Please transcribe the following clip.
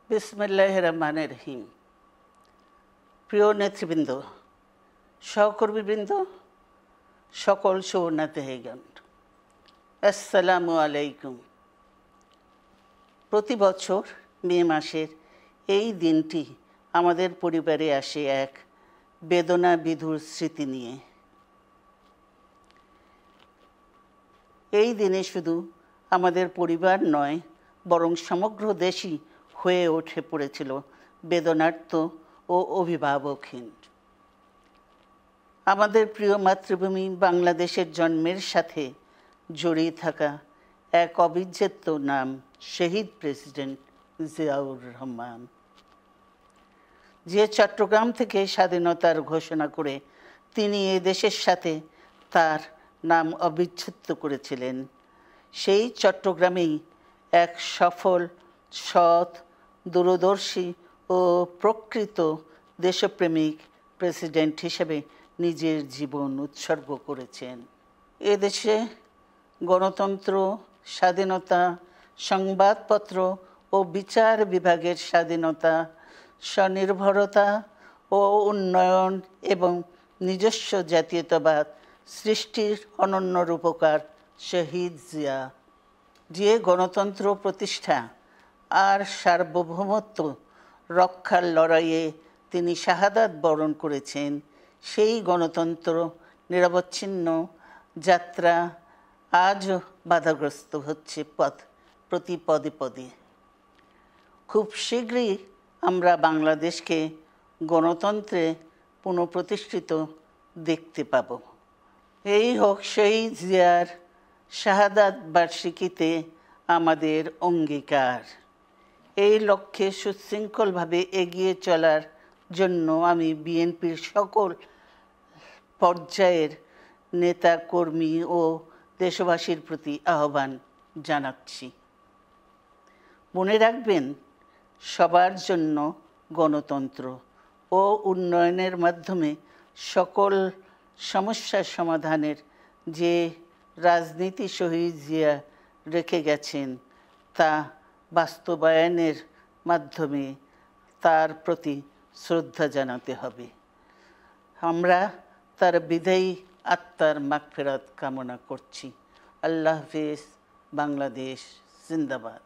বিসমিল্লাহির রহমানির রহিম। প্রিয় নেতৃবৃন্দ, সহকর্মীবৃন্দ, সকল শরণার্থীগণ, আসসালামু আলাইকুম। প্রতি বছর মে মাসের এই দিনটি আমাদের পরিবারে আসে এক বেদনা বিধুর স্মৃতি নিয়ে। এই দিনে শুধু আমাদের পরিবার নয়, বরং সমগ্র দেশই হয়ে উঠে পড়েছিল বেদনার্ত ও অভিভাবকহীন। আমাদের প্রিয় মাতৃভূমি বাংলাদেশের জন্মের সাথে জড়িয়ে থাকা এক অবিচ্ছেদ্য নাম শহীদ প্রেসিডেন্ট জিয়াউর রহমান, যে চট্টগ্রাম থেকে স্বাধীনতার ঘোষণা করে তিনি এ দেশের সাথে তার নাম অবিচ্ছেদ্য করেছিলেন। সেই চট্টগ্রামেই এক সফল, সৎ, দূরদর্শী ও প্রকৃত দেশপ্রেমিক প্রেসিডেন্ট হিসেবে নিজের জীবন উৎসর্গ করেছেন। এদেশে গণতন্ত্র, স্বাধীনতা, সংবাদপত্র ও বিচার বিভাগের স্বাধীনতা, স্বনির্ভরতা ও উন্নয়ন এবং নিজস্ব জাতীয়তাবাদ সৃষ্টির অনন্য রূপকার শহীদ জিয়া, যে গণতন্ত্র প্রতিষ্ঠা আর সার্বভৌমত্ব রক্ষার লড়াইয়ে তিনি শাহাদাত বরণ করেছেন, সেই গণতন্ত্র নিরবচ্ছিন্ন যাত্রা আজও বাধাগ্রস্ত হচ্ছে প্রতি পদে পদে। খুব শীঘ্রই আমরা বাংলাদেশকে গণতন্ত্রে পুনঃপ্রতিষ্ঠিত দেখতে পাব। এই হোক শহীদ জিয়ার শাহাদাত বার্ষিকীতে আমাদের অঙ্গীকার। এই লক্ষ্যে সুশৃঙ্খলভাবে এগিয়ে চলার জন্য আমি বিএনপির সকল পর্যায়ের নেতা কর্মী ও দেশবাসীর প্রতি আহ্বান জানাচ্ছি। মনে রাখবেন, সবার জন্য গণতন্ত্র ও উন্নয়নের মাধ্যমে সকল সমস্যার সমাধানের যে রাজনীতি শহীদ জিয়া রেখে গেছেন, তা বাস্তবায়নের মাধ্যমে তার প্রতি শ্রদ্ধা জানাতে হবে। আমরা তার বিদায়ী আত্মার মাগফিরাত কামনা করছি। আল্লাহ হাফেজ। বাংলাদেশ জিন্দাবাদ।